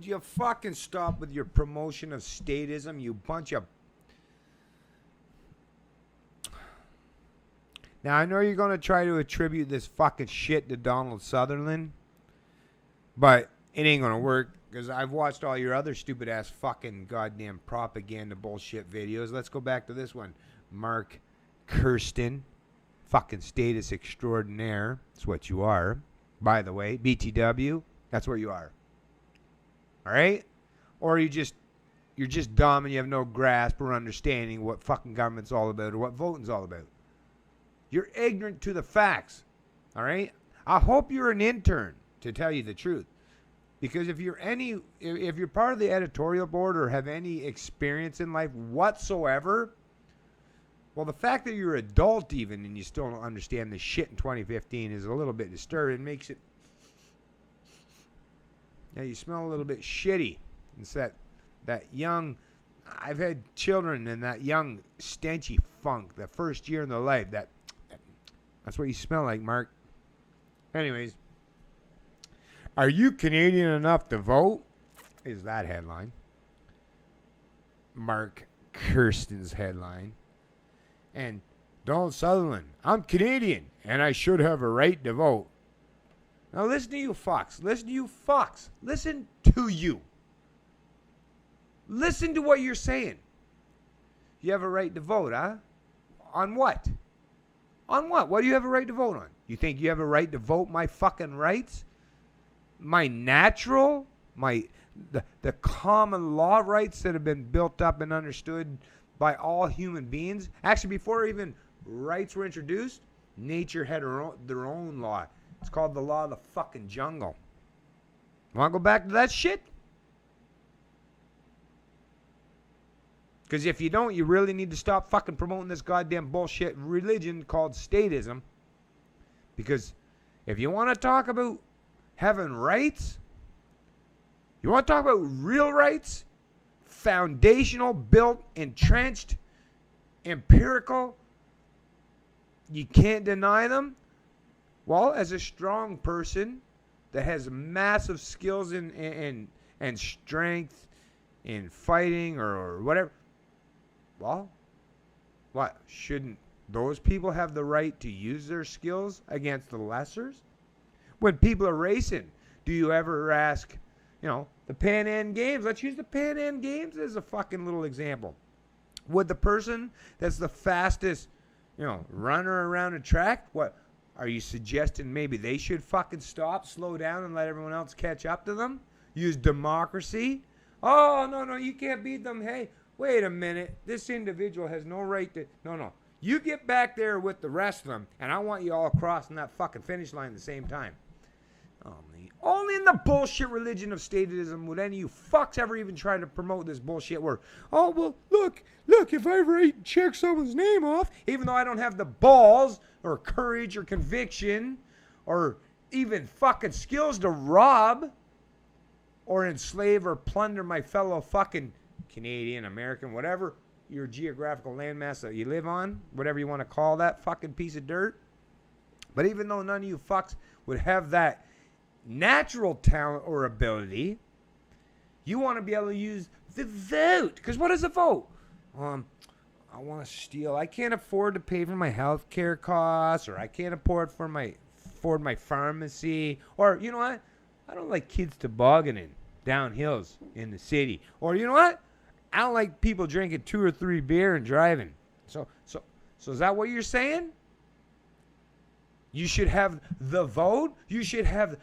you fucking stop with your promotion of statism, you bunch of... Now, I know you're going to try to attribute this fucking shit to Donald Sutherland, but it ain't going to work because I've watched all your other stupid-ass fucking goddamn propaganda bullshit videos. Let's go back to this one. Mark Kirsten, fucking status extraordinaire. That's what you are. By the way, BTW, that's where you are. All right? Or you're just dumb and you have no grasp or understanding what fucking government's all about or what voting's all about. You're ignorant to the facts. All right? I hope you're an intern, to tell you the truth. Because if you're part of the editorial board or have any experience in life whatsoever, well, the fact that you're adult even and you still don't understand this shit in 2015 is a little bit disturbing. It makes it... Yeah, you smell a little bit shitty. It's that young... I've had children in that young, stenchy funk, the first year in their life. That's what you smell like, Mark. Anyways. Are you Canadian enough to vote? Is that headline. Mark Kirsten's headline. And Donald Sutherland, I'm Canadian, and I should have a right to vote. Now listen to you, Fox. Listen to you, Fox. Listen to you. Listen to what you're saying. You have a right to vote, huh? On what? On what? What do you have a right to vote on? You think you have a right to vote my fucking rights? My natural? The common law rights that have been built up and understood by all human beings? Actually, before even rights were introduced, nature had their own law. It's called the law of the fucking jungle. Want to go back to that shit? Because if you don't, you really need to stop fucking promoting this goddamn bullshit religion called statism. Because if you want to talk about having rights, you want to talk about real rights, foundational, built, entrenched, empirical, you can't deny them. Well, as a strong person that has massive skills and strength in fighting or whatever, well, what? Shouldn't those people have the right to use their skills against the lessers? When people are racing, do you ever ask, the Pan Am Games? Let's use the Pan Am Games as a fucking little example. Would the person that's the fastest, runner around a track, what? Are you suggesting maybe they should fucking stop, slow down, and let everyone else catch up to them? Use democracy? Oh, no, you can't beat them. Hey, wait a minute. This individual has no right to... No. You get back there with the rest of them, and I want you all crossing that fucking finish line at the same time. Only in the bullshit religion of statism would any of you fucks ever even try to promote this bullshit where, oh, well, look, if I ever check someone's name off, even though I don't have the balls or courage or conviction or even fucking skills to rob or enslave or plunder my fellow fucking Canadian, American, whatever your geographical landmass that you live on, whatever you want to call that fucking piece of dirt. But even though none of you fucks would have that natural talent or ability, you want to be able to use the vote. Because what is a vote? I want to steal. I can't afford to pay for my health care costs, or I can't afford my pharmacy, or you know what? I don't like kids tobogganing down hills in the city, or you know what? I don't like people drinking 2 or 3 beer and driving. So is that what you're saying? You should have the vote. You should have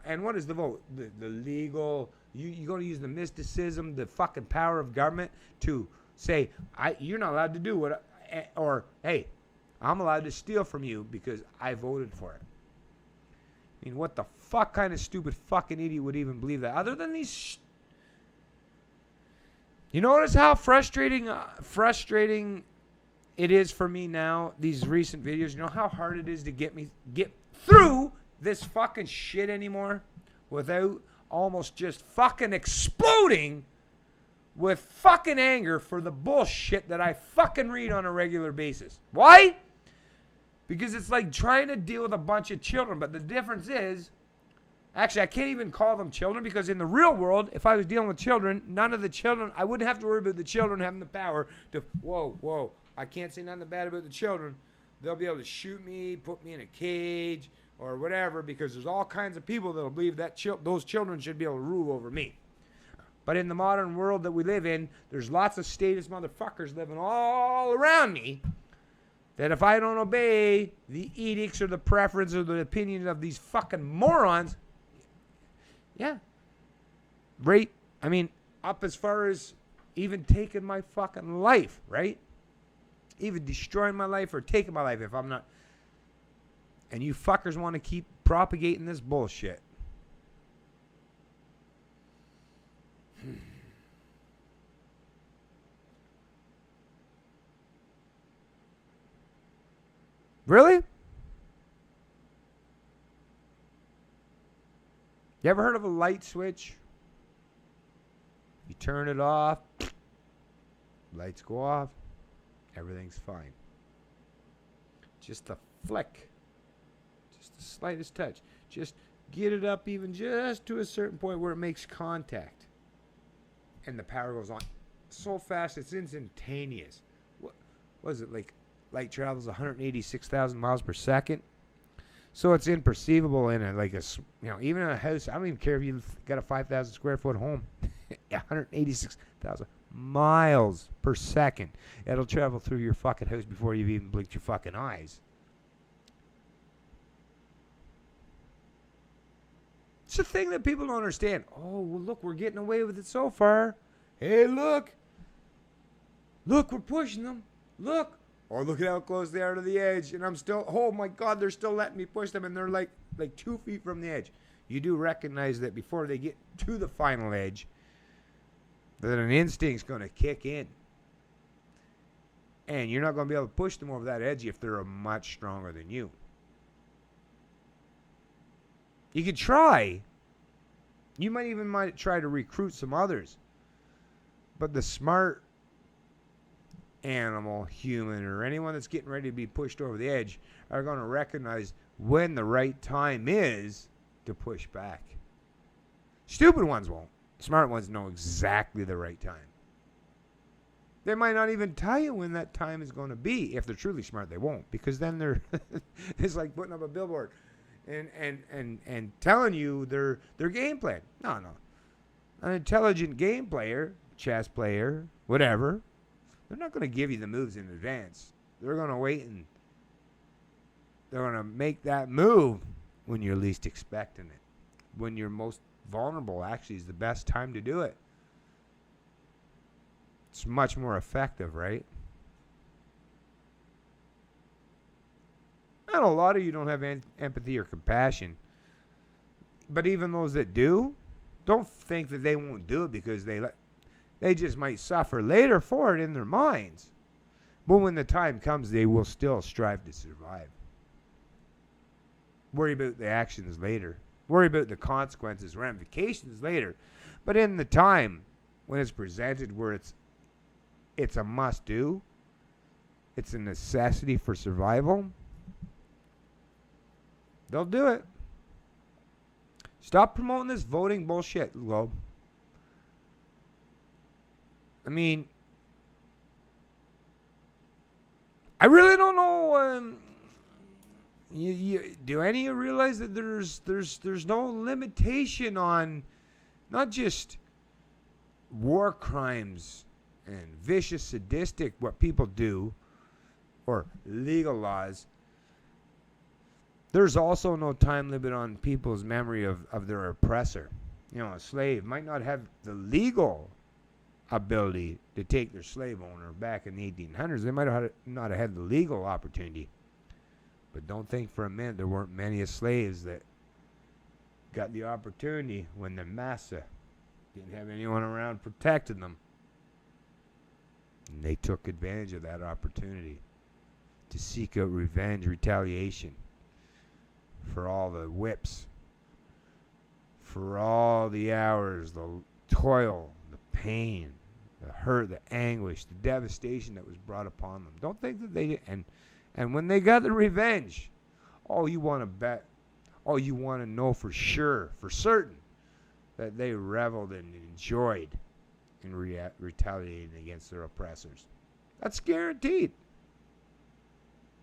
and what is the vote? The legal. You're going to use the mysticism, the fucking power of government to say you're not allowed to do what, or hey, I'm allowed to steal from you because I voted for it. I mean, what the fuck kind of stupid fucking idiot would even believe that? Other than these. You notice how frustrating it is for me now, these recent videos. You know how hard it is to get through this fucking shit anymore without almost just fucking exploding with fucking anger for the bullshit that I fucking read on a regular basis. Why? Because it's like trying to deal with a bunch of children. But the difference is Actually, I can't even call them children because in the real world, if I was dealing with children, none of the children, I wouldn't have to worry about the children having the power to, whoa, I can't say nothing bad about the children. They'll be able to shoot me, put me in a cage, or whatever, because there's all kinds of people that'll believe that those children should be able to rule over me. But in the modern world that we live in, there's lots of statist motherfuckers living all around me that if I don't obey the edicts or the preference or the opinions of these fucking morons, yeah, right? I mean, up as far as even taking my fucking life, right? Even destroying my life or taking my life if I'm not. And you fuckers want to keep propagating this bullshit. Really? You ever heard of a light switch? You turn it off, lights go off, everything's fine. Just a flick, just the slightest touch. Just get it up even just to a certain point where it makes contact. And the power goes on so fast, it's instantaneous. What was it, like light travels 186,000 miles per second? So it's imperceivable in a, like a, even in a house. I don't even care if you've got a 5,000 square foot home. 186,000 miles per second. It'll travel through your fucking house before you've even blinked your fucking eyes. It's a thing that people don't understand. Oh, well, look, we're getting away with it so far. Hey, look. Look, we're pushing them. Look. Oh, look at how close they are to the edge. And I'm still, oh my God, they're still letting me push them. And they're like 2 feet from the edge. You do recognize that before they get to the final edge, that an instinct's going to kick in. And you're not going to be able to push them over that edge if they're much stronger than you. You could try. You might try to recruit some others. But the smart animal, human, or anyone that's getting ready to be pushed over the edge are going to recognize when the right time is to push back. Stupid ones won't. Smart ones know exactly the right time. They might not even tell you when that time is going to be. If they're truly smart, they won't, because then they're it's like putting up a billboard and telling you their game plan. No. An intelligent game player, chess player, whatever, they're not going to give you the moves in advance. They're going to wait and they're going to make that move when you're least expecting it. When you're most vulnerable, actually, is the best time to do it. It's much more effective, right? And a lot of you don't have empathy or compassion. But even those that do, don't think that they won't do it because they just might suffer later for it in their minds. But when the time comes, they will still strive to survive. Worry about the actions later. Worry about the consequences, ramifications later. But in the time when it's presented where it's a must-do, it's a necessity for survival, they'll do it. Stop promoting this voting bullshit, Globe. I mean, I really don't know. Do any of you realize that there's no limitation on not just war crimes and vicious, sadistic what people do or legal laws? There's also no time limit on people's memory of their oppressor. A slave might not have the legal ability to take their slave owner back in the 1800s. They might not have had the legal opportunity. But don't think for a minute there weren't many slaves that got the opportunity when the massa didn't have anyone around protecting them. And they took advantage of that opportunity to seek out revenge, retaliation for all the whips, for all the hours, the toil, the pain, the hurt, the anguish, the devastation that was brought upon them. Don't think that they did. And when they got the revenge, oh, you want to bet Oh, you want to know for sure, for certain, that they reveled and enjoyed in retaliating against their oppressors. That's guaranteed.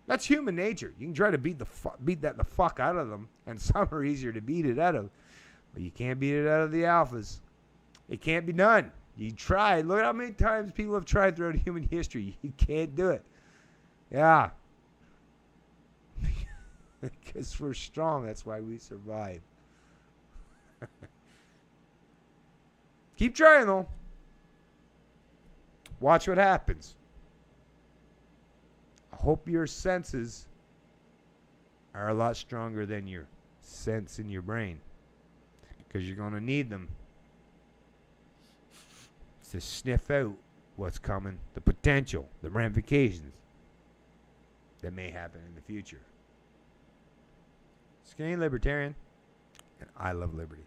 That's human nature. You can try to beat that the fuck out of them, and some are easier to beat it out of, but you can't beat it out of the alphas. It can't be done. You tried. Look at how many times people have tried throughout human history. You can't do it. Yeah. Because we're strong. That's why we survive. Keep trying, though. Watch what happens. I hope your senses are a lot stronger than your sense in your brain, because you're going to need them to sniff out what's coming, the potential, the ramifications that may happen in the future. Skinny Libertarian, and I love liberty.